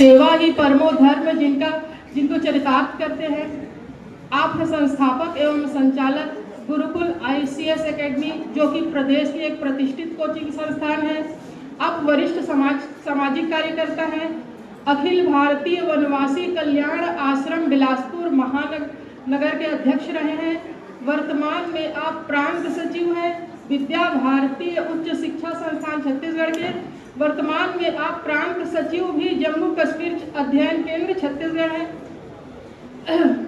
सेवा ही परमो धर्म जिनको चरितार्थ करते हैं। आप हैं संस्थापक एवं संचालक गुरुकुल ICS एकेडमी, जो कि प्रदेश की एक प्रतिष्ठित कोचिंग संस्थान है। आप वरिष्ठ सामाजिक कार्यकर्ता हैं। अखिल भारतीय वनवासी कल्याण आश्रम बिलासपुर महानगर के अध्यक्ष रहे हैं। वर्तमान में आप प्रांत सचिव हैं विद्या भारतीय उच्च शिक्षा संस्थान छत्तीसगढ़ के। वर्तमान में आप प्रांत सचिव भी जम्मू कश्मीर अध्ययन केंद्र छत्तीसगढ़ हैं।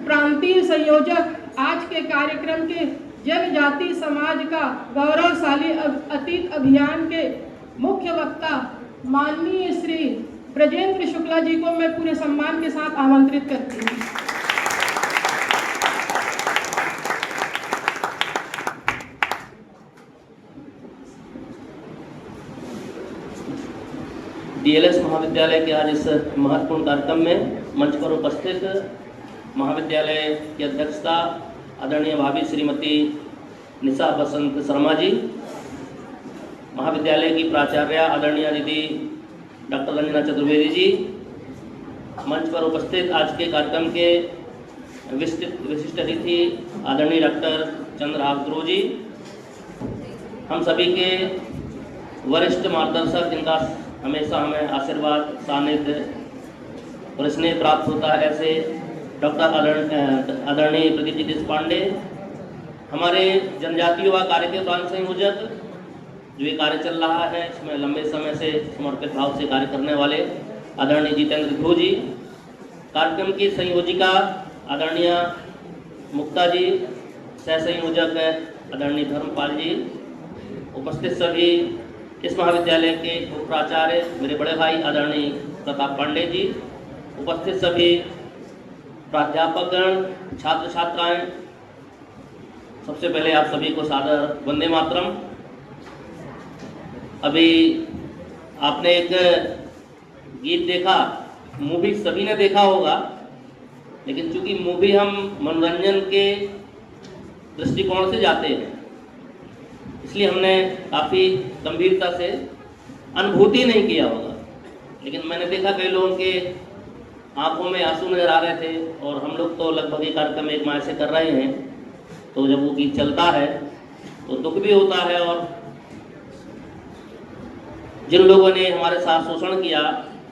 प्रांतीय संयोजक आज के कार्यक्रम के जनजाति समाज का गौरवशाली अतीत अभियान के मुख्य वक्ता माननीय श्री ब्रजेंद्र शुक्ला जी को मैं पूरे सम्मान के साथ आमंत्रित करती हूँ। DLS महाविद्यालय के आज इस महत्वपूर्ण कार्यक्रम में मंच पर उपस्थित महाविद्यालय की अध्यक्षता आदरणीय भाभी श्रीमती निशा बसंत शर्मा जी, महाविद्यालय की प्राचार्य आदरणीय दीदी डॉक्टर रंजना चतुर्वेदी जी, मंच पर उपस्थित आज के कार्यक्रम के विशिष्ट अतिथि आदरणीय डॉक्टर चंद्रहास ध्रुव जी, हम सभी के वरिष्ठ मार्गदर्शक जिनका हमेशा हमें आशीर्वाद, सानिध्य और स्नेह प्राप्त होता है, ऐसे डॉक्टर आदरणीय प्रदीप जी देशपांडे, हमारे जनजातीय युवा कार्य के प्रधान संयोजक, जो ये कार्य चल रहा है इसमें लंबे समय से समर्पित भाव से कार्य करने वाले आदरणीय जितेंद्र ध्रुव जी, कार्यक्रम की संयोजिका आदरणीय मुक्ता जी, सह संयोजक आदरणीय धर्मपाल जी, उपस्थित सभी इस महाविद्यालय के उप प्राचार्य मेरे बड़े भाई आदरणीय प्रताप पांडे जी, उपस्थित सभी प्राध्यापकगण, छात्र छात्राएं, सबसे पहले आप सभी को सादर वंदे मातरम। अभी आपने एक गीत देखा, मूवी सभी ने देखा होगा, लेकिन चूंकि मूवी हम मनोरंजन के दृष्टिकोण से जाते हैं, इसलिए हमने काफ़ी गंभीरता से अनुभूति नहीं किया होगा। लेकिन मैंने देखा कई लोगों के आंखों में आंसू नजर आ रहे थे, और हम लोग तो लगभग ये कार्यक्रम एक माह से कर रहे हैं, तो जब वो गीत चलता है तो दुख भी होता है, और जिन लोगों ने हमारे साथ शोषण किया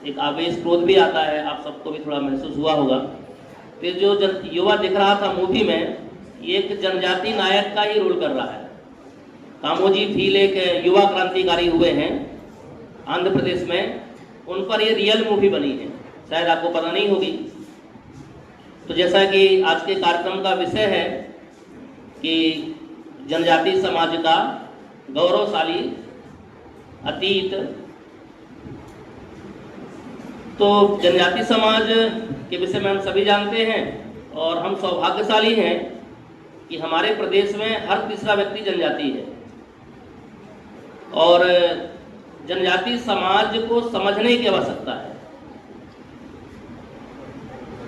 एक आवेश क्रोध भी आता है, आप सबको भी थोड़ा महसूस हुआ होगा। फिर जो युवा दिख रहा था मूवी में, ये एक जनजाति नायक का ही रोल कर रहा है। कामोजी फील एक युवा क्रांतिकारी हुए हैं आंध्र प्रदेश में, उन पर ये रियल मूवी बनी है, शायद आपको पता नहीं होगी। तो जैसा कि आज के कार्यक्रम का विषय है कि जनजाति समाज का गौरवशाली अतीत, तो जनजाति समाज के विषय में हम सभी जानते हैं, और हम सौभाग्यशाली हैं कि हमारे प्रदेश में हर तीसरा व्यक्ति जनजाति है, और जनजाति समाज को समझने की आवश्यकता है।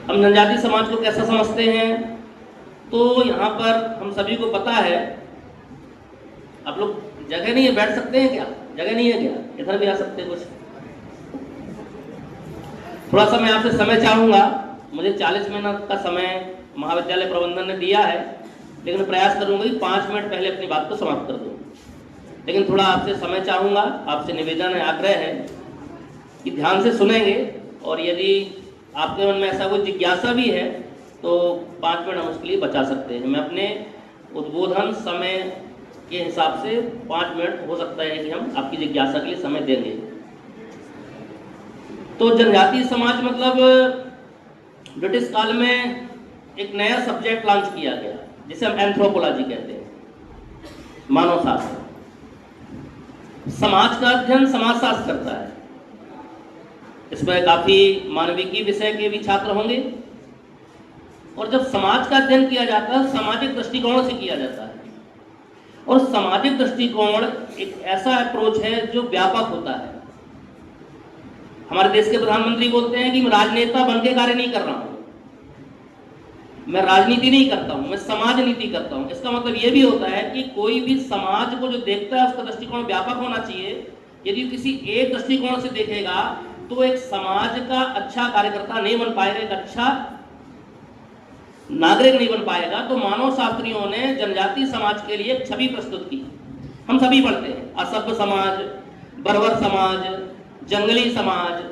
हम जनजाति समाज को कैसा समझते हैं, तो यहाँ पर हम सभी को पता है, आप लोग जगह नहीं है, बैठ सकते हैं क्या? जगह नहीं है क्या? इधर भी आ सकते हैं। कुछ थोड़ा सा मैं आपसे समय चाहूँगा, मुझे 40 मिनट का समय महाविद्यालय प्रबंधन ने दिया है, लेकिन प्रयास करूँगा कि 5 मिनट पहले अपनी बात को समाप्त कर दूँ। लेकिन थोड़ा आपसे समय चाहूँगा, आपसे निवेदन है, आग्रह है कि ध्यान से सुनेंगे, और यदि आपके मन में ऐसा कोई जिज्ञासा भी है तो 5 मिनट हम उसके लिए बचा सकते हैं। मैं अपने उद्बोधन समय के हिसाब से 5 मिनट हो सकता है कि हम आपकी जिज्ञासा के लिए समय देंगे। तो जनजातीय समाज मतलब ब्रिटिश काल में एक नया सब्जेक्ट लॉन्च किया गया, जिसे हम एंथ्रोपोलॉजी कहते हैं, मानव शास्त्र। समाज का अध्ययन समाजशास्त्र करता है। इसमें काफी मानविकी विषय के भी छात्र होंगे, और जब समाज का अध्ययन किया जाता है सामाजिक दृष्टिकोण से किया जाता है, और सामाजिक दृष्टिकोण एक ऐसा अप्रोच है जो व्यापक होता है। हमारे देश के प्रधानमंत्री बोलते हैं कि मैं राजनेता बन के कार्य नहीं कर रहा हूं, मैं राजनीति नहीं करता हूं, मैं समाज नीति करता हूं। इसका मतलब यह भी होता है कि कोई भी समाज को जो देखता है उसका दृष्टिकोण व्यापक होना चाहिए। यदि किसी एक दृष्टिकोण से देखेगा तो एक समाज का अच्छा कार्यकर्ता नहीं बन पाएगा, एक अच्छा नागरिक नहीं बन पाएगा। तो मानव शास्त्रियों ने जनजाति समाज के लिए एक छवि प्रस्तुत की। हम सभी पढ़ते हैं, असभ्य समाज, बर्बर समाज, जंगली समाज,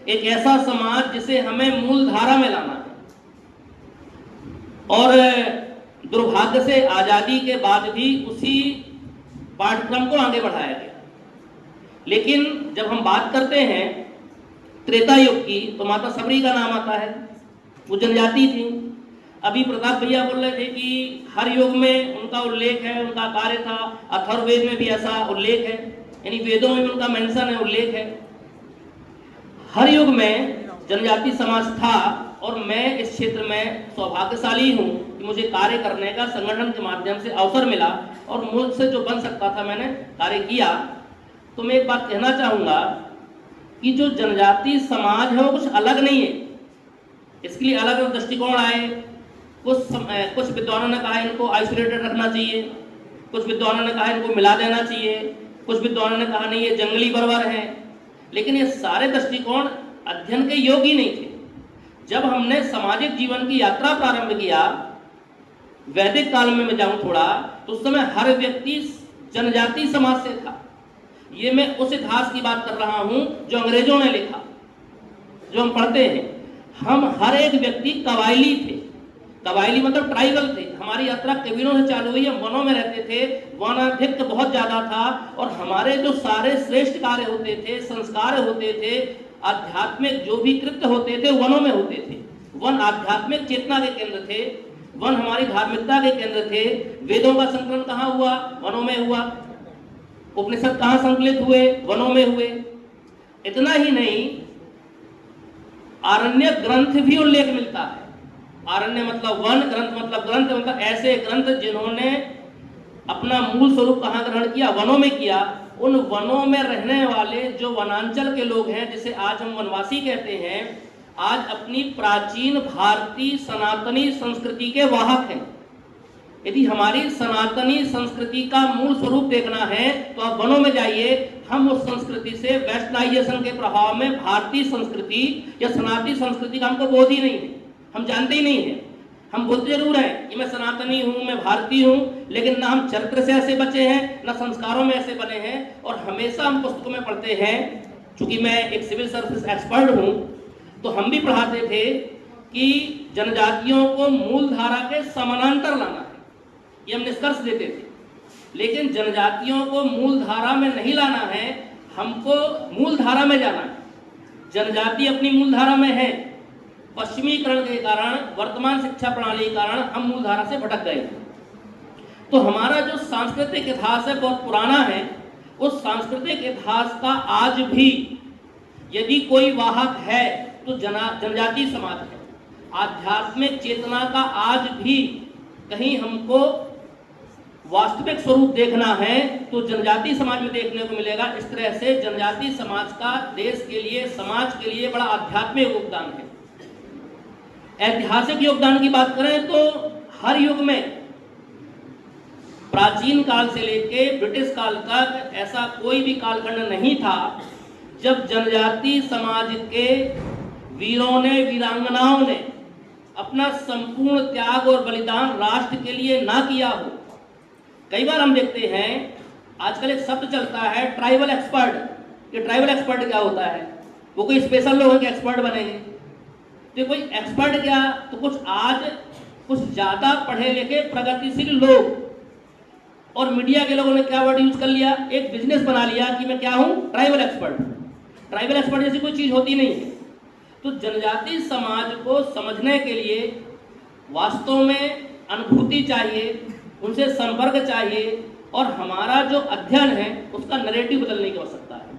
एक ऐसा समाज जिसे हमें मूल धारा में लाना है। और दुर्भाग्य से आजादी के बाद भी उसी पाठ्यक्रम को आगे बढ़ाया गया। लेकिन जब हम बात करते हैं त्रेता युग की, तो माता सबरी का नाम आता है, वो जनजाति थी। अभी प्रताप भैया बोल रहे थे कि हर युग में उनका उल्लेख है, उनका कार्य था। अथर्ववेद में भी ऐसा उल्लेख है, यानी वेदों में भी उनका मेंशन है, उल्लेख है। हर युग में जनजाति समाज था और मैं इस क्षेत्र में सौभाग्यशाली हूँ कि मुझे कार्य करने का संगठन के माध्यम से अवसर मिला और मुझसे जो बन सकता था मैंने कार्य किया। तो मैं एक बात कहना चाहूँगा कि जो जनजाति समाज है वो कुछ अलग नहीं है। इसके लिए अलग अलग दृष्टिकोण आए। कुछ विद्वानों ने कहा इनको आइसोलेटेड रखना चाहिए, कुछ विद्वानों ने कहा इनको मिला देना चाहिए, कुछ विद्वानों ने कहा नहीं ये जंगली बर्बर हैं। लेकिन ये सारे दृष्टिकोण अध्ययन के योग्य ही नहीं थे। जब हमने सामाजिक जीवन की यात्रा प्रारंभ किया, वैदिक काल में मैं जाऊं थोड़ा, तो उस समय हर व्यक्ति जनजाति समाज से था। ये मैं उस इतिहास की बात कर रहा हूं जो अंग्रेजों ने लिखा, जो हम पढ़ते हैं। हम हर एक व्यक्ति कबायली थे। कबायली मतलब ट्राइबल थे। हमारी यात्रा कबीलों से चालू हुई, हम वनों में रहते थे, वनाधिक्य बहुत ज्यादा था और हमारे जो सारे श्रेष्ठ कार्य होते थे, संस्कार होते थे, आध्यात्मिक जो भी कृत्य होते थे वनों में होते थे। वन आध्यात्मिक चेतना के केंद्र थे, वन हमारी धार्मिकता के केंद्र थे। वेदों का संकलन कहाँ हुआ? वनों में हुआ। उपनिषद कहाँ संकलित हुए? वनों में हुए। इतना ही नहीं, आरण्य ग्रंथ भी उल्लेख मिलता है। आरण्य मतलब वन, ग्रंथ मतलब ग्रंथ, मतलब ऐसे ग्रंथ जिन्होंने अपना मूल स्वरूप कहाँ ग्रहण किया? वनों में किया। उन वनों में रहने वाले जो वनांचल के लोग हैं, जिसे आज हम वनवासी कहते हैं, आज अपनी प्राचीन भारतीय सनातनी संस्कृति के वाहक हैं। यदि हमारी सनातनी संस्कृति का मूल स्वरूप देखना है तो आप वनों में जाइए। हम उस संस्कृति से वेस्टर्नाइजेशन के प्रभाव में भारतीय संस्कृति या सनातनी संस्कृति का हमको बोध ही नहीं है, हम जानते ही नहीं है। हम बोलते जरूर हैं कि मैं सनातनी हूँ, मैं भारतीय हूँ, लेकिन ना हम चरित्र से ऐसे बचे हैं, ना संस्कारों में ऐसे बने हैं। और हमेशा हम पुस्तकों में पढ़ते हैं, चूंकि मैं एक सिविल सर्विस एक्सपर्ट हूँ, तो हम भी पढ़ाते थे कि जनजातियों को मूल धारा के समानांतर लाना है, ये हम निष्कर्ष देते थे। लेकिन जनजातियों को मूल धारा में नहीं लाना है, हमको मूल धारा में जाना है। जनजाति अपनी मूल धारा में है, पश्चिमीकरण के कारण, वर्तमान शिक्षा प्रणाली के कारण हम मूल धारा से भटक गए। तो हमारा जो सांस्कृतिक इतिहास है बहुत पुराना है। उस सांस्कृतिक इतिहास का आज भी यदि कोई वाहक है तो जनजाति समाज है। आध्यात्मिक चेतना का आज भी कहीं हमको वास्तविक स्वरूप देखना है तो जनजाति समाज में देखने को मिलेगा। इस तरह से जनजाति समाज का देश के लिए, समाज के लिए बड़ा आध्यात्मिक योगदान है। ऐतिहासिक योगदान की बात करें तो हर युग में, प्राचीन काल से लेके ब्रिटिश काल तक, ऐसा कोई भी कालखंड नहीं था जब जनजाति समाज के वीरों ने, वीरांगनाओं ने अपना संपूर्ण त्याग और बलिदान राष्ट्र के लिए ना किया हो। कई बार हम देखते हैं आजकल एक शब्द चलता है ट्राइबल एक्सपर्ट। ये ट्राइबल एक्सपर्ट क्या होता है? वो कोई स्पेशल लोगों के एक्सपर्ट बनेंगे। तो कोई एक्सपर्ट क्या, तो कुछ ज्यादा पढ़े लिखे प्रगतिशील लोग और मीडिया के लोगों ने क्या वर्ड यूज कर लिया, एक बिजनेस बना लिया कि मैं क्या हूं, ट्राइबल एक्सपर्ट। ट्राइबल एक्सपर्ट जैसी कोई चीज होती नहीं है। तो जनजाति समाज को समझने के लिए वास्तव में अनुभूति चाहिए, उनसे संपर्क चाहिए और हमारा जो अध्ययन है उसका नैरेटिव बदलने की आवश्यकता है।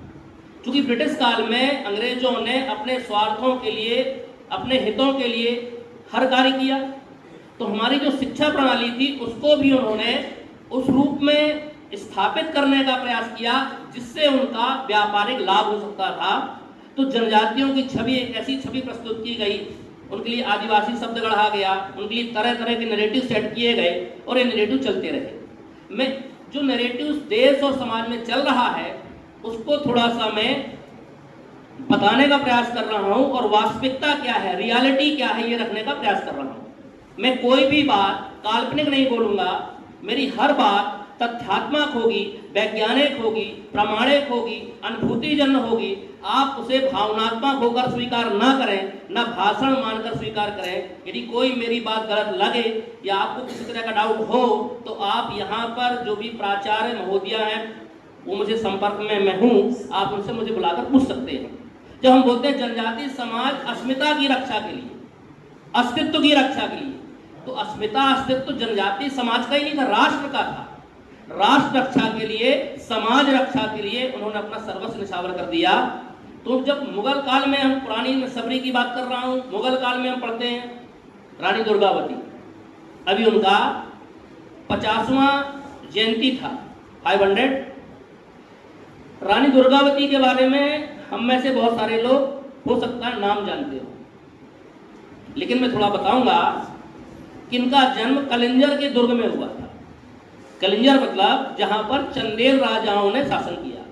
क्योंकि ब्रिटिश काल में अंग्रेजों ने अपने स्वार्थों के लिए, अपने हितों के लिए हर कार्य किया, तो हमारी जो शिक्षा प्रणाली थी उसको भी उन्होंने उस रूप में स्थापित करने का प्रयास किया जिससे उनका व्यापारिक लाभ हो सकता था। तो जनजातियों की छवि, एक ऐसी छवि प्रस्तुत की गई, उनके लिए आदिवासी शब्द गढ़ा गया, उनके लिए तरह तरह के नैरेटिव सेट किए गए और ये नैरेटिव चलते रहे। मैं जो नैरेटिव देश और समाज में चल रहा है उसको थोड़ा सा मैं बताने का प्रयास कर रहा हूं और वास्तविकता क्या है, रियलिटी क्या है, ये रखने का प्रयास कर रहा हूं। मैं कोई भी बात काल्पनिक नहीं बोलूंगा, मेरी हर बात तथ्यात्मक होगी, वैज्ञानिक होगी, प्रामाणिक होगी, अनुभूतिजन्य होगी। आप उसे भावनात्मक होकर स्वीकार ना करें, ना भाषण मानकर स्वीकार करें। यदि कोई मेरी बात गलत लगे या आपको किसी तरह का डाउट हो तो आप यहाँ पर जो भी प्राचार्य महोदया हैं वो मुझे संपर्क में मैं हूँ, आप उनसे मुझे बुलाकर पूछ सकते हैं। जब हम बोलते हैं जनजाति समाज अस्मिता की रक्षा के लिए, अस्तित्व की रक्षा के लिए, तो अस्मिता अस्तित्व जनजाति समाज का ही नहीं था, राष्ट्र का था। राष्ट्र रक्षा के लिए, समाज रक्षा के लिए उन्होंने अपना सर्वस्व निछावर कर दिया। तो जब मुगल काल में, हम पुरानी सबरी की बात कर रहा हूँ, मुगल काल में हम पढ़ते हैं रानी दुर्गावती, अभी उनका 50वां जयंती था, 500। रानी दुर्गावती के बारे में हम में से बहुत सारे लोग हो सकता है नाम जानते हो, लेकिन मैं थोड़ा बताऊंगा कि इनका जन्म कलिंजर के दुर्ग में हुआ था। कलिंजर मतलब जहां पर चंदेल राजाओं ने शासन किया।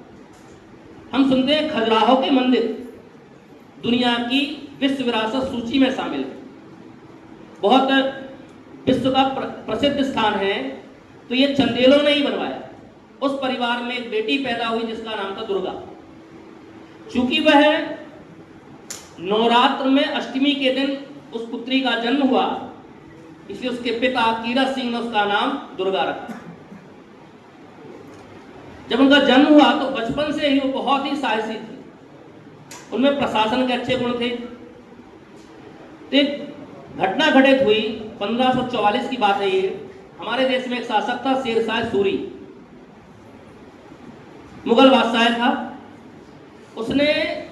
हम सुनते हैं खजुराहो के मंदिर दुनिया की विश्व विरासत सूची में शामिल है, बहुत विश्व का प्रसिद्ध स्थान है। तो ये चंदेलों ने ही बनवाया। उस परिवार में एक बेटी पैदा हुई जिसका नाम था दुर्गा। चूंकि वह नवरात्र में अष्टमी के दिन उस पुत्री का जन्म हुआ, इसलिए उसके पिता कीरत सिंह ने उसका नाम दुर्गा रखा। जब उनका जन्म हुआ तो बचपन से ही वो बहुत ही साहसी थी, उनमें प्रशासन के अच्छे गुण थे। तो एक घटना घटित हुई, 1544 की बात है ये। हमारे देश में एक शासक था शेरशाह सूरी, मुगल बादशाह था। उसने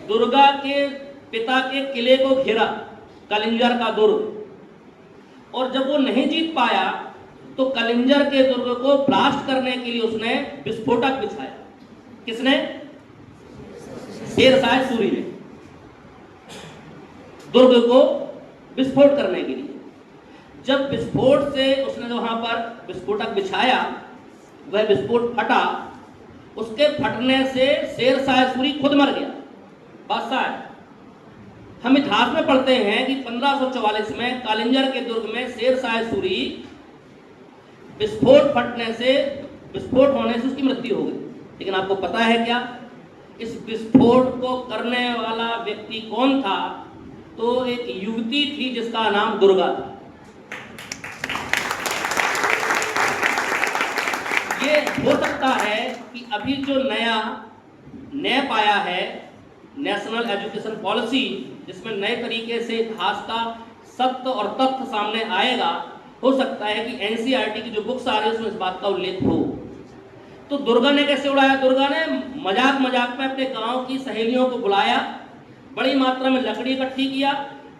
दुर्गा के पिता के किले को घेरा, कलिंजर का दुर्ग, और जब वो नहीं जीत पाया तो कलिंजर के दुर्ग को ब्लास्ट करने के लिए उसने विस्फोटक बिछाया। किसने? शेरशाह सूरी ने, दुर्ग को विस्फोट करने के लिए। जब विस्फोट से उसने वहां पर विस्फोटक बिछाया, वह विस्फोट फटा। उसके फटने से शेरशाह सूरी खुद मर गया, बादशाह। हम इतिहास में पढ़ते हैं कि 1544 में कलिंजर के दुर्ग में शेरशाह सूरी विस्फोट होने से उसकी मृत्यु हो गई। लेकिन आपको पता है क्या, इस विस्फोट को करने वाला व्यक्ति कौन था? तो एक युवती थी जिसका नाम दुर्गा था। ये हो सकता है कि अभी जो नया नैप आया है, नेशनल एजुकेशन पॉलिसी, जिसमें नए तरीके से इतिहास का सत्य और तथ्य सामने आएगा, हो सकता है कि एनसीईआरटी की जो बुक्स आ रही है उसमें इस बात का उल्लेख हो। तो दुर्गा ने कैसे उड़ाया? दुर्गा ने मजाक मजाक में अपने गांव की सहेलियों को बुलाया, बड़ी मात्रा में लकड़ी इकट्ठी किया,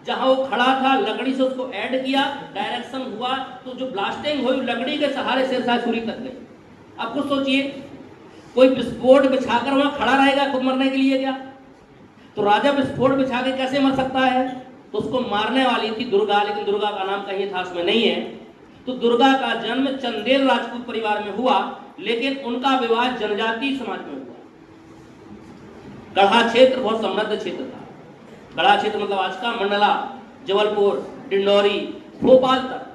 जहां वो खड़ा था लकड़ी से उसको ऐड किया, डायरेक्शन हुआ, तो जो ब्लास्टिंग हुई लकड़ी के सहारे शेरशाह सूरी तक गई। अब कुछ सोचिए, कोई विस्फोट बिछाकर वहां खड़ा रहेगा खुद मरने के लिए क्या? तो राजा विस्फोट बिछा के कैसे मर सकता है? तो उसको मारने वाली थी दुर्गा, लेकिन दुर्गा का नाम कहीं इतिहास में नहीं है। तो दुर्गा का जन्म चंदेल राजपूत परिवार में हुआ, लेकिन उनका विवाह जनजाति समाज में हुआ। गढ़ा क्षेत्र बहुत समृद्ध क्षेत्र था। गढ़ा क्षेत्र मतलब आज का मंडला, जबलपुर, डिंडौरी, भोपाल तक,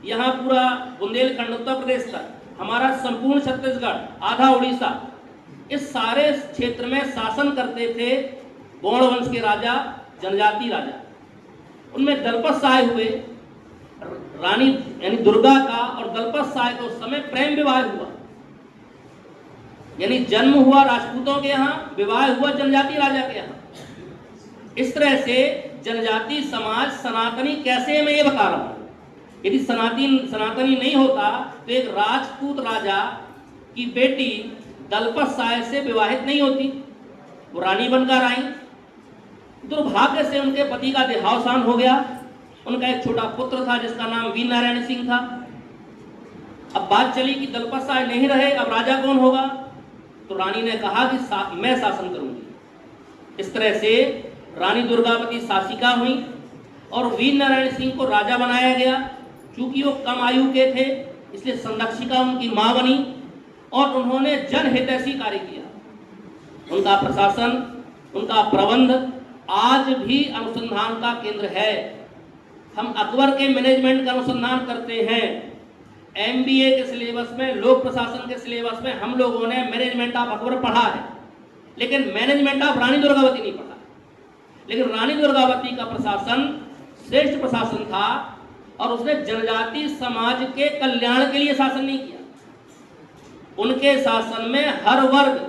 यहाँ पूरा बुंदेलखंड, उत्तर प्रदेश तक, हमारा संपूर्ण छत्तीसगढ़, आधा उड़ीसा, इस सारे क्षेत्र में शासन करते थे गौड़ वंश के राजा, जनजाति राजा। उनमें दलपत साय हुए। रानी यानी दुर्गा का और दलपत साय का उस समय प्रेम विवाह हुआ, यानी जन्म हुआ राजपूतों के यहाँ, विवाह हुआ जनजाति राजा के यहाँ। इस तरह से जनजाति समाज सनातनी कैसे, मैं ये बता रहा हूं। यदि सनातनी नहीं होता तो एक राजपूत राजा की बेटी दलपत साय से विवाहित नहीं होती, वो रानी बनकर आई। दुर्भाग्य से उनके पति का देहावसान हो गया। उनका एक छोटा पुत्र था जिसका नाम वीर नारायण सिंह था। अब बात चली कि दलपत साय नहीं रहे, अब राजा कौन होगा? तो रानी ने कहा कि मैं शासन करूंगी। इस तरह से रानी दुर्गावती शासिका हुई और वीर नारायण सिंह को राजा बनाया गया। चूंकि वो कम आयु के थे इसलिए संरक्षिका उनकी मां बनी और उन्होंने जनहितैषी कार्य किया। उनका प्रशासन उनका प्रबंध आज भी अनुसंधान का केंद्र है। हम अकबर के मैनेजमेंट का अनुसंधान करते हैं। MBA के सिलेबस में, लोक प्रशासन के सिलेबस में हम लोगों ने मैनेजमेंट ऑफ अकबर पढ़ा है, लेकिन मैनेजमेंट ऑफ रानी दुर्गावती नहीं पढ़ा। लेकिन रानी दुर्गावती का प्रशासन श्रेष्ठ प्रशासन था और उसने जनजाति समाज के कल्याण के लिए शासन नहीं किया। उनके शासन में हर वर्ग,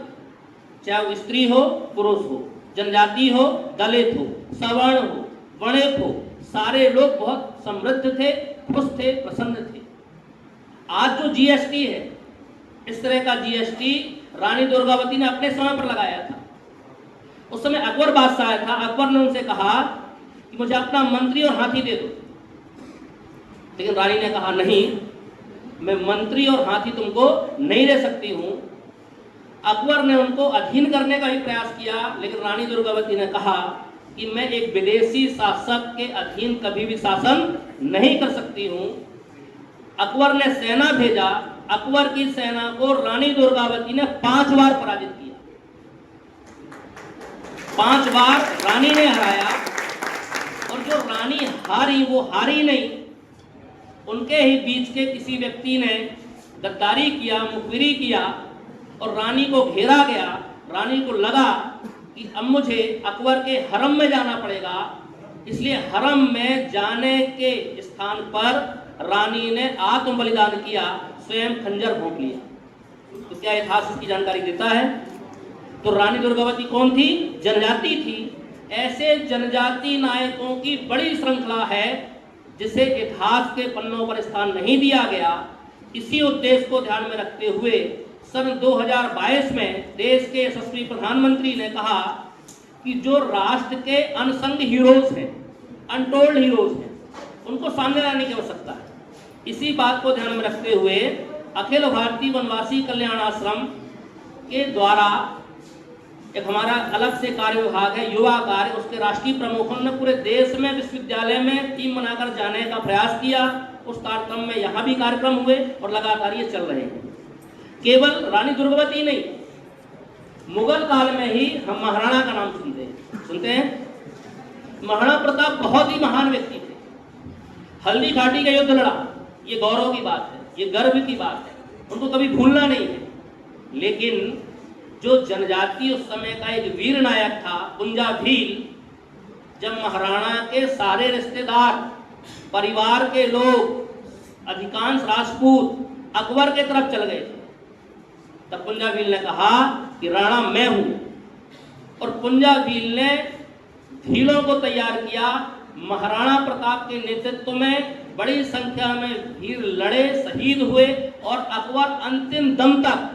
चाहे वो स्त्री हो, पुरुष हो, जनजाति हो, दलित हो, सवर्ण हो, वणिक हो, सारे लोग बहुत समृद्ध थे, खुश थे, प्रसन्न थे। आज जो GST है, इस तरह का GST रानी दुर्गावती ने अपने समय पर लगाया था। उस समय अकबर बादशाह आया था। अकबर ने उनसे कहा कि मुझे अपना मंत्री और हाथी दे दो, लेकिन रानी ने कहा नहीं, मैं मंत्री और हाथी तुमको नहीं दे सकती हूं। अकबर ने उनको अधीन करने का भी प्रयास किया, लेकिन रानी दुर्गावती ने कहा कि मैं एक विदेशी शासक के अधीन कभी भी शासन नहीं कर सकती हूं। अकबर ने सेना भेजा। अकबर की सेना को रानी दुर्गावती ने 5 बार पराजित किया। 5 बार रानी ने हराया, और जो रानी हारी वो हारी नहीं, उनके ही बीच के किसी व्यक्ति ने गद्दारी किया, मुखबिरी किया और रानी को घेरा गया। रानी को लगा कि अब मुझे अकबर के हरम में जाना पड़ेगा, इसलिए हरम में जाने के स्थान पर रानी ने आत्म बलिदान किया, स्वयं खंजर भोंक लिया। तो क्या इतिहास इसकी जानकारी देता है? तो रानी दुर्गावती कौन थी? जनजाति थी। ऐसे जनजाति नायकों की बड़ी श्रृंखला है जिसे इतिहास के पन्नों पर स्थान नहीं दिया गया। इसी उद्देश्य को ध्यान में रखते हुए सन 2022 में देश के यशस्वी प्रधानमंत्री ने कहा कि जो राष्ट्र के अनसंग हीरोज हैं, अनटोल्ड हीरोज हैं, उनको सामने लाने की आवश्यकता है। इसी बात को ध्यान में रखते हुए अखिल भारतीय वनवासी कल्याण आश्रम के द्वारा एक हमारा अलग से कार्य विभाग है, युवा कार्य, उसके राष्ट्रीय प्रमुखों ने पूरे देश में विश्वविद्यालय में टीम बनाकर जाने का प्रयास किया। उस कार्यक्रम में यहाँ भी कार्यक्रम हुए और लगातार ये चल रहे हैं। केवल रानी दुर्गावती नहीं, मुगल काल में ही हम महाराणा का नाम सुनते हैं। महाराणा प्रताप बहुत ही महान व्यक्ति थे। हल्दी घाटी का युद्ध लड़ा, ये गौरव की बात है, ये गर्व की बात है, उनको कभी भूलना नहीं है। लेकिन जो जनजाति उस समय का एक वीर नायक था, पुंजा भील, जब महाराणा के सारे रिश्तेदार, परिवार के लोग, अधिकांश राजपूत अकबर के तरफ चल गए थे, तब पुंजा भील ने कहा कि राणा मैं हूं, और पुंजा भील ने भीलों को तैयार किया। महाराणा प्रताप के नेतृत्व में बड़ी संख्या में वीर लड़े, शहीद हुए, और अकबर अंतिम दम तक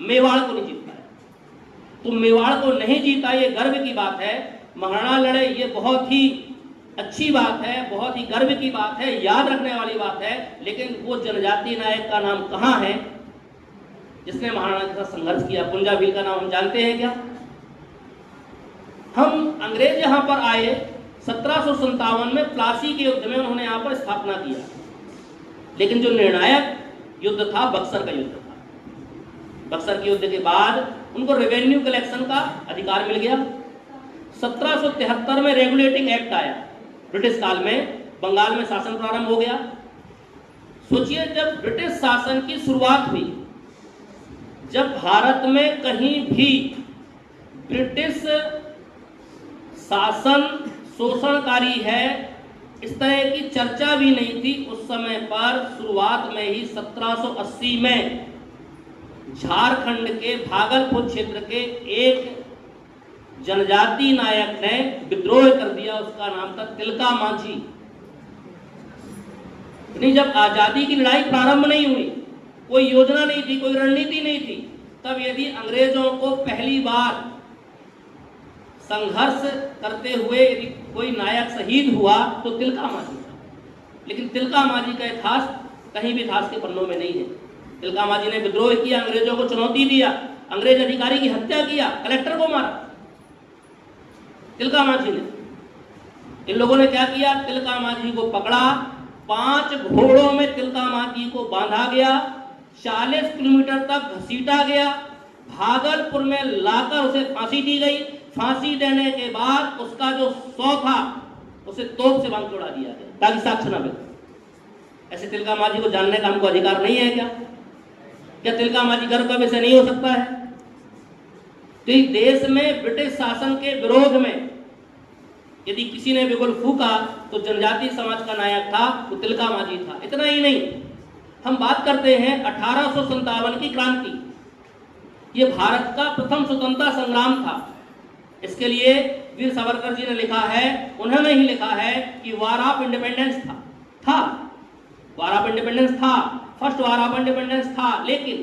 मेवाड़ को नहीं जीत पाया। तो मेवाड़ को नहीं जीता, ये गर्व की बात है। महाराणा लड़े, ये बहुत ही अच्छी बात है, बहुत ही गर्व की बात है, याद रखने वाली बात है। लेकिन वो जनजाति नायक का नाम कहाँ है जिसने महाराणा के साथ संघर्ष किया? पुंजा भील का नाम हम जानते हैं क्या? हम अंग्रेज यहाँ पर आए 1757 में, प्लासी के युद्ध में उन्होंने यहाँ पर स्थापना किया। लेकिन जो निर्णायक युद्ध था, बक्सर का युद्ध था। बक्सर के युद्ध के बाद उनको रेवेन्यू कलेक्शन का अधिकार मिल गया। 1773 में रेगुलेटिंग एक्ट आया, ब्रिटिश काल में बंगाल में शासन प्रारंभ हो गया। सोचिए, जब ब्रिटिश शासन की शुरुआत हुई, जब भारत में कहीं भी ब्रिटिश शासन शोषणकारी है, इस तरह की चर्चा भी नहीं थी। उस समय पर शुरुआत में ही 1780 में झारखंड के भागलपुर क्षेत्र के एक जनजाति नायक ने विद्रोह कर दिया। उसका नाम था तिलका मांझी। जब आजादी की लड़ाई प्रारंभ नहीं हुई, कोई योजना नहीं थी, कोई रणनीति नहीं थी, तब यदि अंग्रेजों को पहली बार संघर्ष करते हुए यदि कोई नायक शहीद हुआ तो तिलका मांझी था। लेकिन तिलका मांझी का इतिहास कहीं भी इतिहास के पन्नों में नहीं है। तिलका मांझी ने विद्रोह किया, अंग्रेजों को चुनौती दिया, अंग्रेज अधिकारी की हत्या किया, कलेक्टर को मारा तिलका मांझी ने। इन लोगों ने क्या किया? तिलका मांझी को पकड़ा, 5 घोड़ों में तिलका मांझी को बांधा गया, 40 किलोमीटर तक घसीटा गया, भागलपुर में लाकर उसे फांसी दी गई। फांसी देने के बाद उसका जो 100 था उसे तोप से बांध के उड़ा दिया गया ताकि साक्ष्य न मिले। ऐसे तिलका मांझी को जानने का हमको अधिकार नहीं है क्या? क्या तिलका मांझी गर्व का विषय नहीं हो सकता है? तो इस देश में ब्रिटिश शासन के विरोध में यदि किसी ने बिगुल फूका तो जनजातीय समाज का नायक था, वो तिलका मांझी था। इतना ही नहीं, हम बात करते हैं 1857 की क्रांति। ये भारत का प्रथम स्वतंत्रता संग्राम था। इसके लिए वीर सावरकर जी ने लिखा है, उन्होंने ही लिखा है कि वार ऑफ इंडिपेंडेंस था, वार ऑफ इंडिपेंडेंस था, फर्स्ट वार ऑफ इंडिपेंडेंस था। लेकिन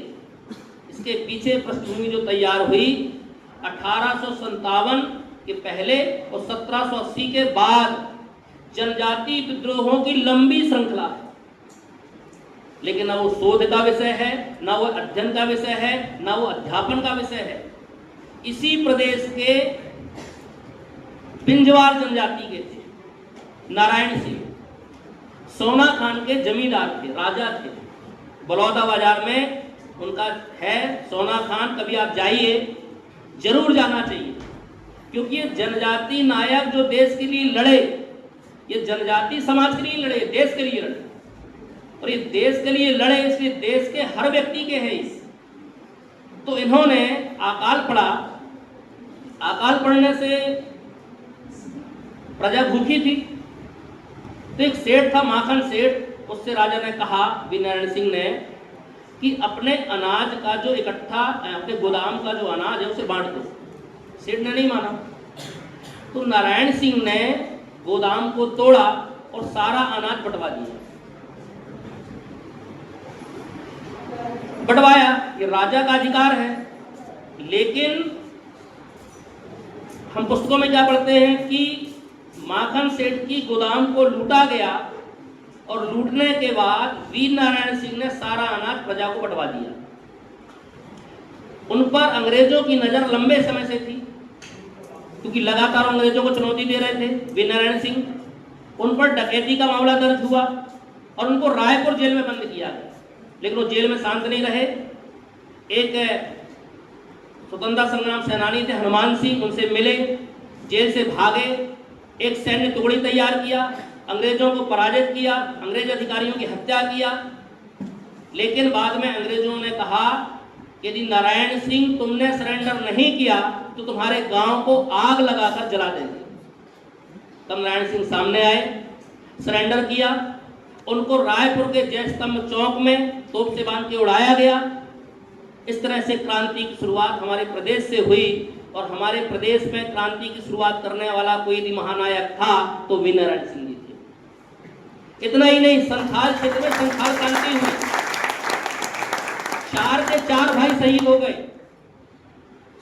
इसके पीछे पृष्ठभूमि जो तैयार हुई 1857 के पहले और 1780 के बाद जनजातीय विद्रोहों की लंबी श्रृंखला है। लेकिन ना वो शोध का विषय है, ना वो अध्ययन का विषय है, ना वो अध्यापन का विषय है। इसी प्रदेश के पिंजवार जनजाति के थे नारायण सिंह, सोना खान के जमींदार थे, राजा थे। बलौदा बाजार में उनका है सोना खान। कभी आप जाइए, जरूर जाना चाहिए, क्योंकि ये जनजाति नायक जो देश के लिए लड़े, ये जनजाति समाज के लिए लड़े, देश के लिए लड़े। और ये देश के लिए लड़े इसलिए देश के हर व्यक्ति के हैं इस। तो इन्होंने अकाल पड़ा, अकाल पड़ने से प्रजा भूखी थी। तो एक सेठ था माखन सेठ, उससे राजा ने कहा, वीर नारायण सिंह ने, कि अपने अनाज का जो इकट्ठा, अपने गोदाम का जो अनाज है उसे बांट दो। सेठ ने नहीं माना, तो नारायण सिंह ने गोदाम को तोड़ा और सारा अनाज बंटवा दिया। बंटवाया, ये राजा का अधिकार है। लेकिन हम पुस्तकों में क्या पढ़ते हैं कि माखन सेठ की गोदाम को लूटा गया और लूटने के बाद वीर नारायण सिंह ने सारा अनाज प्रजा को बंटवा दिया। उन पर अंग्रेजों की नजर लंबे समय से थी, क्योंकि लगातार अंग्रेजों को चुनौती दे रहे थे वीर नारायण सिंह। उन पर डकैती का मामला दर्ज हुआ और उनको रायपुर जेल में बंद किया गया। लेकिन वो जेल में शांत नहीं रहे। एक स्वतंत्रता संग्राम सेनानी थे हनुमान सिंह, उनसे मिले, जेल से भागे, एक सैन्य टुकड़ी तैयार किया, अंग्रेजों को पराजित किया, अंग्रेज अधिकारियों की हत्या किया। लेकिन बाद में अंग्रेजों ने कहा यदि नारायण सिंह तुमने सरेंडर नहीं किया तो तुम्हारे गांव को आग लगाकर जला देंगे। तब नारायण सिंह सामने आए, सरेंडर किया। उनको रायपुर के जय स्तंभ चौक में तोप से बांध के उड़ाया गया। इस तरह से क्रांति की शुरुआत हमारे प्रदेश से हुई। और हमारे प्रदेश में क्रांति की शुरुआत करने वाला कोई भी महानायक था तो वीर नारायण सिंह जी थे। इतना ही नहीं, संथाल क्षेत्र में संथाल क्रांति हुई, 4 के 4 भाई शहीद हो गए।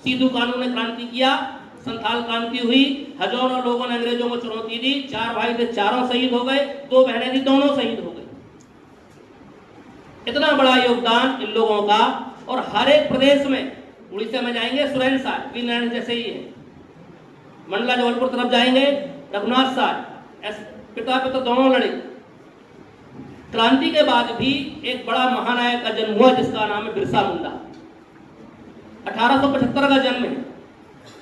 सीधू कानू ने क्रांति किया, संथाल क्रांति हुई, हजारों लोगों ने अंग्रेजों को चुनौती दी, 4 भाई थे, चारों शहीद हो गए, 2 बहनें थी, दोनों शहीद हो गए। इतना बड़ा योगदान इन लोगों का। और हर एक प्रदेश में, उड़ीसा में जाएंगे सुरेंद्र साय, वीर नारायण जैसे ही है। मंडला जबलपुर तरफ जाएंगे रघुनाथ साय, पिता पुत्र दोनों लड़े। क्रांति के बाद भी एक बड़ा महानायक का जन्म हुआ जिसका नाम है बिरसा मुंडा। 1875 का जन्म है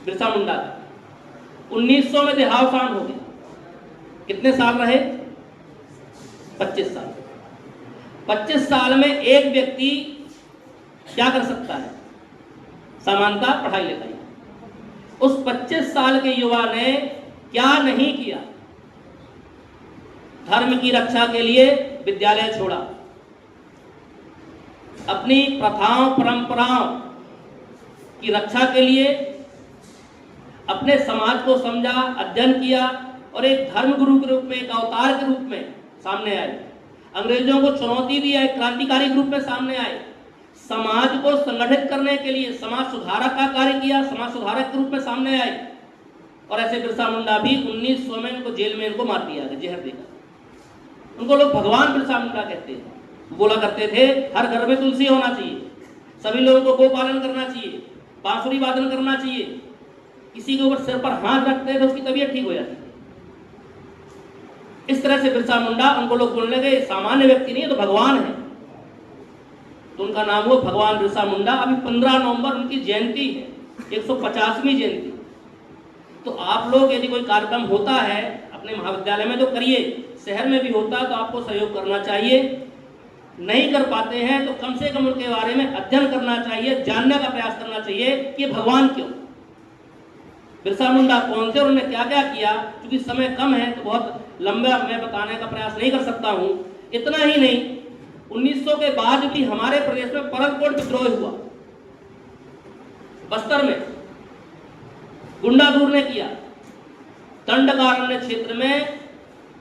बिरसा मुंडा का। 1900 में देहावसान हो गया। कितने साल रहे? 25 साल। 25 साल में एक व्यक्ति क्या कर सकता है? समानता, पढ़ाई लिखाई। उस 25 साल के युवा ने क्या नहीं किया? धर्म की रक्षा के लिए विद्यालय छोड़ा, अपनी प्रथाओं परंपराओं की रक्षा के लिए अपने समाज को समझा, अध्ययन किया और एक धर्म गुरु के रूप में, एक अवतार के रूप में सामने आए। अंग्रेजों को चुनौती दी, एक क्रांतिकारी के रूप में सामने आए। समाज को संगठित करने के लिए समाज सुधारक का कार्य किया, समाज सुधारक के रूप में सामने आए। और ऐसे बिरसा मुंडा भी 1900 में इनको जेल में इनको मार दिया गया, जहर देकर। उनको लोग भगवान बिरसा मुंडा कहते हैं। बोला करते थे हर घर में तुलसी होना चाहिए, सभी लोगों को गोपालन करना चाहिए, बांसुरी वादन करना चाहिए। किसी के ऊपर सिर पर हाथ रखते हैं तो उसकी तबीयत ठीक हो जाती है। इस तरह से बिरसा मुंडा, उनको लोग बोलने लगे सामान्य व्यक्ति नहीं है तो भगवान है, तो उनका नाम हुआ भगवान बिरसा मुंडा। अभी 15 नवंबर उनकी जयंती है, 150वीं जयंती। तो आप लोग यदि कोई कार्यक्रम होता है अपने महाविद्यालय में तो करिए, शहर में भी होता है तो आपको सहयोग करना चाहिए। नहीं कर पाते हैं तो कम से कम उनके बारे में अध्ययन करना चाहिए, जानने का प्रयास करना चाहिए कि भगवान क्यों, बिरसा मुंडा कौन थे और उन्होंने क्या क्या किया। क्योंकि समय कम है तो बहुत लंबा मैं बताने का प्रयास नहीं कर सकता हूं। इतना ही नहीं, 1900 के बाद भी हमारे प्रदेश में परलकोट विद्रोह हुआ, बस्तर में गुंडाधूर ने किया। दंडकारण्य क्षेत्र में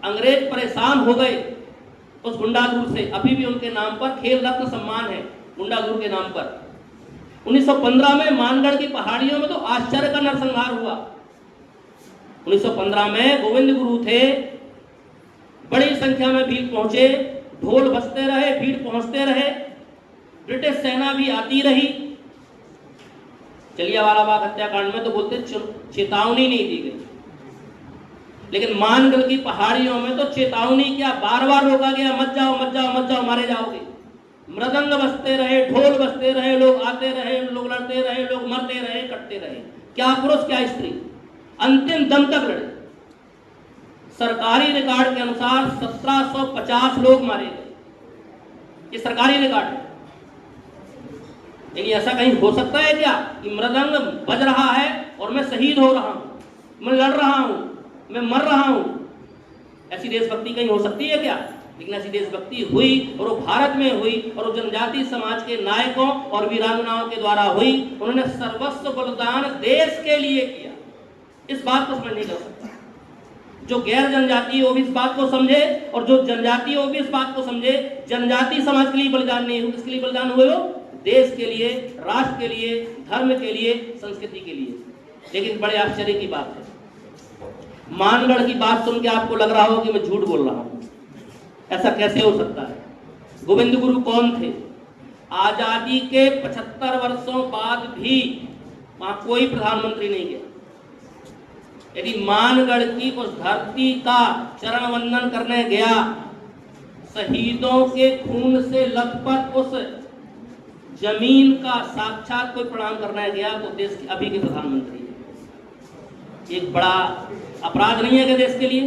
अंग्रेज परेशान हो गए उस गुंडाधूर से। अभी भी उनके नाम पर खेल रत्न सम्मान है गुंडाधूर के नाम पर। 1915 में मानगढ़ की पहाड़ियों में तो आश्चर्य का नरसंहार हुआ। 1915 में गोविंद गुरु थे, बड़ी संख्या में भीड़ पहुंचे, ढोल बजते रहे, भीड़ पहुंचते रहे, ब्रिटिश सेना भी आती रही। जलियांवाला बाग हत्याकांड में तो बोलते चेतावनी नहीं दी गई, लेकिन मानगढ़ की पहाड़ियों में तो चेतावनी क्या, बार बार रोका गया, मत जाओ मत जाओ मत जाओ, मारे जाओगे। मृदंग बजते रहे, ढोल बजते रहे, लोग आते रहे, लोग लड़ते रहे, लोग मरते रहे, कटते रहे। क्या पुरुष क्या स्त्री, अंतिम दम तक लड़े। सरकारी रिकॉर्ड के अनुसार 1750 लोग मारे गए, ये सरकारी रिकॉर्ड है। लेकिन ऐसा कहीं हो सकता है क्या कि मृदंग बज रहा है और मैं शहीद हो रहा हूं, मैं लड़ रहा हूं, मैं मर रहा हूं? ऐसी देशभक्ति कहीं हो सकती है क्या? लेकिन ऐसी देशभक्ति हुई और वो भारत में हुई और वो जनजाति समाज के नायकों और वीरांगनाओं के द्वारा हुई। उन्होंने सर्वस्व बलिदान देश के लिए किया। इस बात को समझ नहीं कर सकता। जो गैर जनजाति वो भी इस बात को समझे और जो जनजाति वो भी इस बात को समझे। जनजाति समाज के लिए बलिदान नहीं हुए, किसके लिए बलिदान हुए? वो देश के लिए, राष्ट्र के लिए, धर्म के लिए, संस्कृति के लिए। लेकिन बड़े आश्चर्य की बात है, मानगढ़ की बात सुन के आपको लग रहा हो कि मैं झूठ बोल रहा हूं। ऐसा कैसे हो सकता है? गोविंद गुरु कौन थे? आजादी के 75 वर्षों बाद भी वहां कोई प्रधानमंत्री नहीं गया। यदि मानगढ़ की उस धरती का चरण वंदन करने गया, शहीदों के खून से लथपथ उस जमीन का साक्षात कोई प्रणाम करने गया, तो देश के अभी के प्रधानमंत्री है। एक बड़ा अपराध नहीं है कि देश के लिए?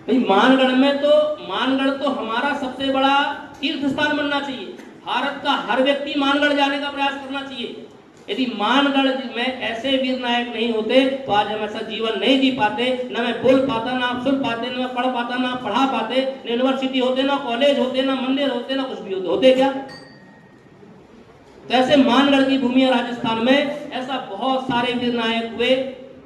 भाई मानगढ़ तो हमारा सबसे बड़ा तीर्थ स्थान बनना चाहिए। भारत का हर व्यक्ति मानगढ़ जाने का प्रयास करना चाहिए। यदि मानगढ़ में ऐसे वीर नायक नहीं होते तो आज हम ऐसा जीवन नहीं जी पाते। न मैं बोल पाता, ना आप सुन पाते, न मैं पढ़ पाता, ना पढ़ा पाते, न यूनिवर्सिटी होते, ना कॉलेज होते, ना मंदिर होते, ना कुछ भी होते क्या? तो ऐसे मानगढ़ की भूमि है राजस्थान में, ऐसा बहुत सारे वीर नायक हुए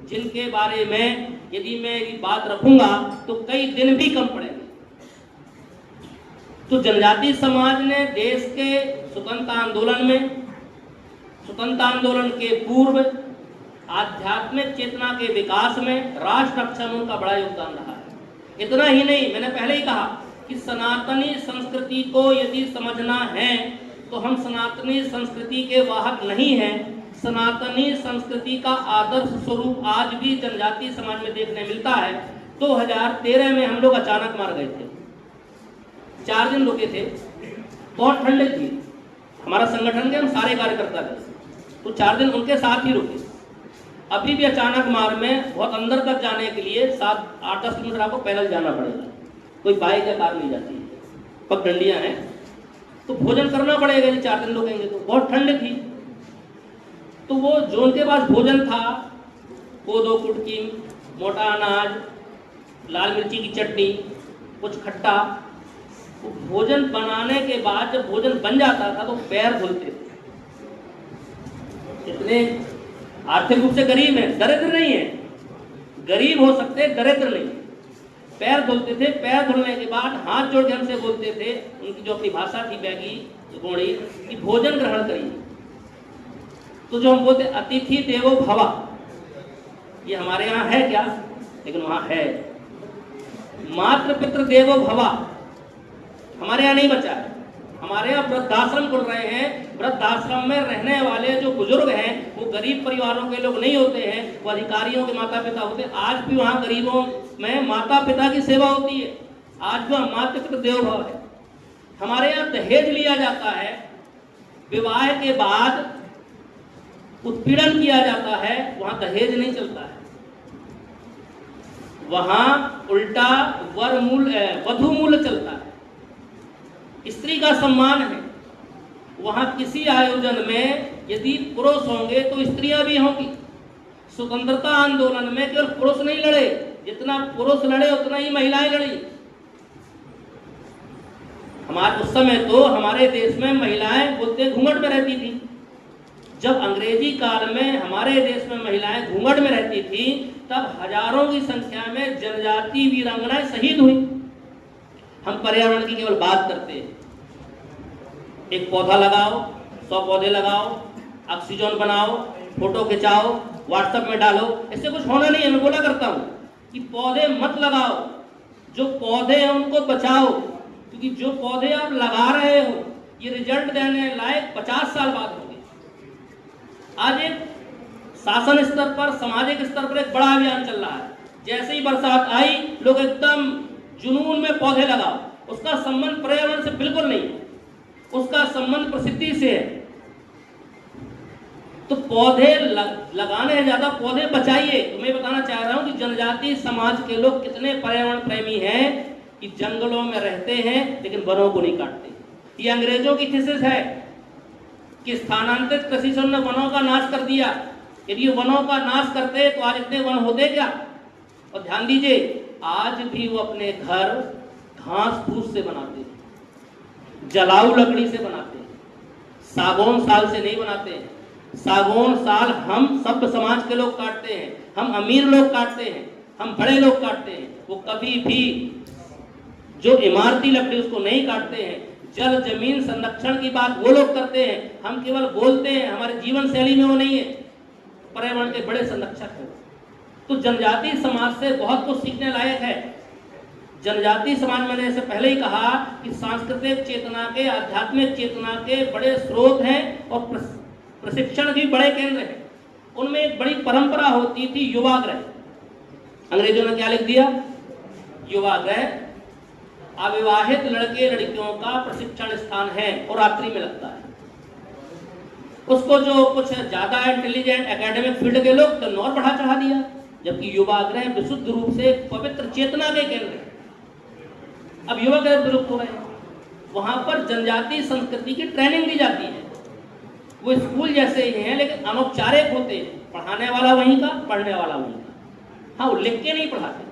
जिनके बारे में यदि मैं ये बात रखूंगा तो कई दिन भी कम पड़ेंगे। तो जनजाति समाज ने देश के स्वतंत्रता आंदोलन के पूर्व आध्यात्मिक चेतना के विकास में, राष्ट्र रक्षा में उनका बड़ा योगदान रहा है। इतना ही नहीं, मैंने पहले ही कहा कि सनातनी संस्कृति को यदि समझना है तो हम सनातनी संस्कृति के वाहक नहीं हैं। सनातनी संस्कृति का आदर्श स्वरूप आज भी जनजाति समाज में देखने मिलता है। 2013 में हम लोग अचानक मार गए थे, 4 दिन रुके थे, बहुत ठंड थी। हमारा संगठन के हम सारे कार्यकर्ता थे, तो 4 दिन उनके साथ ही रुके। अभी भी अचानक मार में बहुत अंदर तक जाने के लिए 7-8-10 किलोमीटर आपको पैदल जाना पड़ेगा, कोई बाइक या कार नहीं जाती है, पगडंडियां हैं, तो भोजन करना पड़ेगा। यदि 4 दिन रुकेंगे तो बहुत ठंड थी। तो वो जो उनके पास भोजन था, कोदो कुटकी, मोटा अनाज, लाल मिर्ची की चटनी, कुछ खट्टा, वो भोजन बनाने के बाद जब भोजन बन जाता था तो पैर धुलते थे। इतने आर्थिक रूप से गरीब हैं, दरिद्र नहीं है, गरीब हो सकते, दरिद्र नहीं। पैर धुलते थे, पैर धुलने के बाद हाथ जोड़ के हमसे बोलते थे, उनकी जो अपनी भाषा थी बैगी गोड़ी, कि भोजन ग्रहण करिए। तो जो हम बोलते अतिथि देवो भव, ये हमारे यहाँ है क्या? लेकिन वहां है। मातृ पितृ देवो भव हमारे यहाँ नहीं बचा है। हमारे यहाँ वृद्धाश्रम खुल रहे हैं। वृद्धाश्रम में रहने वाले जो बुजुर्ग हैं वो गरीब परिवारों के लोग नहीं होते हैं, वो अधिकारियों के माता पिता होते हैं। आज भी वहाँ गरीबों में माता पिता की सेवा होती है। आज भी मातृ पितृ देवो भव है। हमारे यहाँ दहेज लिया जाता है। विवाह के बाद उत्पीड़न किया जाता है, वहां दहेज नहीं चलता है, वहां उल्टा वधू मूल्य चलता है। स्त्री का सम्मान है। वहां किसी आयोजन में यदि पुरुष होंगे तो स्त्रियां भी होंगी। स्वतंत्रता आंदोलन में केवल पुरुष नहीं लड़े, जितना पुरुष लड़े उतना ही महिलाएं लड़ी। हमारे उस समय तो हमारे देश में महिलाएं बोलते घूंघट में रहती थी। जब अंग्रेजी काल में हमारे देश में महिलाएं घूंघट में रहती थी, तब हजारों की संख्या में जनजाति वीरांगनाएं शहीद हुई। हम पर्यावरण की केवल बात करते हैं, एक पौधा लगाओ, 100 पौधे लगाओ, ऑक्सीजन बनाओ, फोटो खिंचाओ, व्हाट्सएप में डालो, इससे कुछ होना नहीं है। मैं बोला करता हूं कि पौधे मत लगाओ, जो पौधे हैं उनको बचाओ, क्योंकि जो पौधे आप लगा रहे हो ये रिजल्ट देने लायक 50 साल बाद होंगे। आज एक शासन स्तर पर, सामाजिक स्तर पर एक बड़ा अभियान चल रहा है। जैसे ही बरसात आई, लोग एकदम जुनून में पौधे लगाओ। उसका संबंध पर्यावरण से बिल्कुल नहीं है, उसका संबंध प्रसिद्धि से है। तो पौधे लगाने से ज्यादा पौधे बचाइए। तो मैं बताना चाह रहा हूं कि जनजाति समाज के लोग कितने पर्यावरण प्रेमी हैं कि जंगलों में रहते हैं लेकिन वनों को नहीं काटते। ये अंग्रेजों की थीसिस है कि स्थानांतरित कृषि से उन्होंने वनों का नाश कर दिया। यदि वनों का नाश करते तो आज इतने वन होते क्या? और ध्यान दीजिए, आज भी वो अपने घर घास फूस से बनाते हैं, जलाऊ लकड़ी से बनाते हैं, सागौन साल से नहीं बनाते हैं। सागौन साल हम सभ्य समाज के लोग काटते हैं, हम अमीर लोग काटते हैं, हम बड़े लोग काटते हैं। वो कभी भी जो इमारती लकड़ी उसको नहीं काटते हैं। जल जमीन संरक्षण की बात वो लोग करते हैं, हम केवल बोलते हैं, हमारे जीवन शैली में वो नहीं है। पर्यावरण के बड़े संरक्षक हैं। तो जनजाति समाज से बहुत कुछ सीखने लायक है। जनजाति समाज, मैंने इससे पहले ही कहा कि सांस्कृतिक चेतना के, आध्यात्मिक चेतना के बड़े स्रोत हैं और प्रशिक्षण भी बड़े केंद्र हैं। उनमें एक बड़ी परंपरा होती थी युवाग्रह। अंग्रेजों ने क्या लिख दिया? युवाग्रह अविवाहित लड़के लड़कियों का प्रशिक्षण स्थान है और रात्रि में लगता है। उसको जो कुछ ज्यादा इंटेलिजेंट एकेडमिक फील्ड के लोग तो और बढ़ा चढ़ा दिया, जबकि युवाग्रह विशुद्ध रूप से पवित्र चेतना के केंद्र है। अब युवाग्रह विलुप्त हो रहे हैं। वहां पर जनजाति संस्कृति की ट्रेनिंग दी जाती है। वो स्कूल जैसे ही हैं लेकिन अनौपचारिक होते हैं। पढ़ाने वाला वहीं का, पढ़ने वाला वहीं का। हाँ, वो लिख के नहीं पढ़ाते।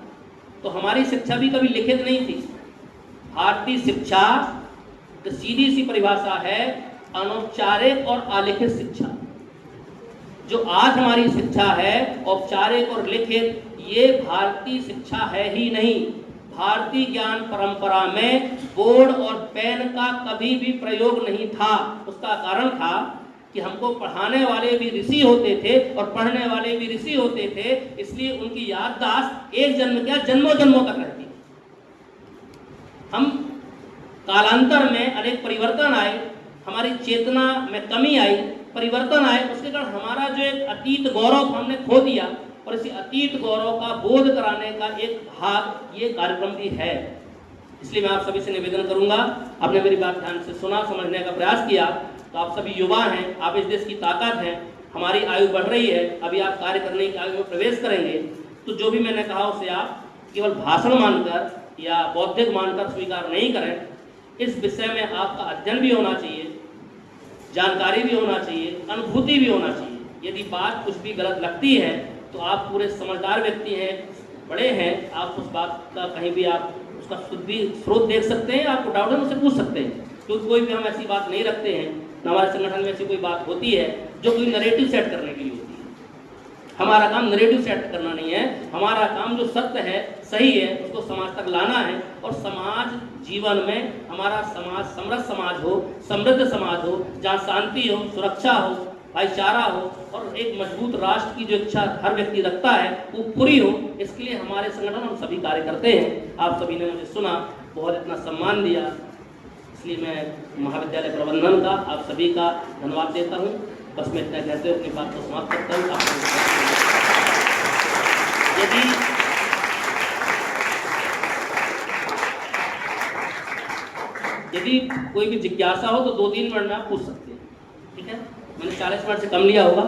तो हमारी शिक्षा भी कभी लिखित नहीं थी। भारतीय शिक्षा तो सीधी सी परिभाषा है अनौपचारिक और अलिखित शिक्षा। जो आज हमारी शिक्षा है औपचारिक और लिखित, ये भारतीय शिक्षा है ही नहीं। भारतीय ज्ञान परंपरा में बोर्ड और पेन का कभी भी प्रयोग नहीं था। उसका कारण था कि हमको पढ़ाने वाले भी ऋषि होते थे और पढ़ने वाले भी ऋषि होते थे, इसलिए उनकी याददाश्त एक जन्म क्या जन्मों जन्मों तक रहती। हम कालांतर में अनेक परिवर्तन आए, हमारी चेतना में कमी आई, परिवर्तन आए। उसके कारण हमारा जो एक अतीत गौरव हमने खो दिया, और इसी अतीत गौरव का बोध कराने का एक भाग ये कार्यक्रम भी है। इसलिए मैं आप सभी से निवेदन करूंगा, आपने मेरी बात ध्यान से सुना, समझने का प्रयास किया। तो आप सभी युवा हैं, आप इस देश की ताकत हैं। हमारी आयु बढ़ रही है, अभी आप कार्य करने की आयु में प्रवेश करेंगे। तो जो भी मैंने कहा उसे आप केवल भाषण मानकर या बौद्धिक मानकर स्वीकार नहीं करें। इस विषय में आपका अध्ययन भी होना चाहिए, जानकारी भी होना चाहिए, अनुभूति भी होना चाहिए। यदि बात कुछ भी गलत लगती है तो आप पूरे समझदार व्यक्ति हैं, बड़े हैं, आप उस बात का कहीं भी आप उसका शुद्ध भी स्रोत देख सकते हैं। आपको डाउट है मुझसे पूछ सकते हैं, क्योंकि कोई भी हम ऐसी बात नहीं रखते हैं, न हमारे संगठन में ऐसी कोई बात होती है जो कोई नैरेटिव सेट करने के लिए होती है। हमारा काम नैरेटिव सेट करना नहीं है। हमारा काम जो सत्य है, सही है, उसको समाज तक लाना है। और समाज जीवन में हमारा समाज समृद्ध समाज हो, समृद्ध समाज हो, जहाँ शांति हो, सुरक्षा हो, भाईचारा हो और एक मजबूत राष्ट्र की जो इच्छा हर व्यक्ति रखता है वो पूरी हो। इसके लिए हमारे संगठन हम सभी कार्य करते हैं। आप सभी ने मुझे सुना, बहुत इतना सम्मान दिया, इसलिए मैं महाविद्यालय प्रबंधन का आप सभी का धन्यवाद देता हूँ। बस मैं इतना कहते हुए अपनी बात को समाप्त करता हूँ। यदि कोई भी जिज्ञासा हो तो 2-3 मिनट में आप पूछ सकते हैं। ठीक है, मैंने 40 मिनट से कम लिया होगा।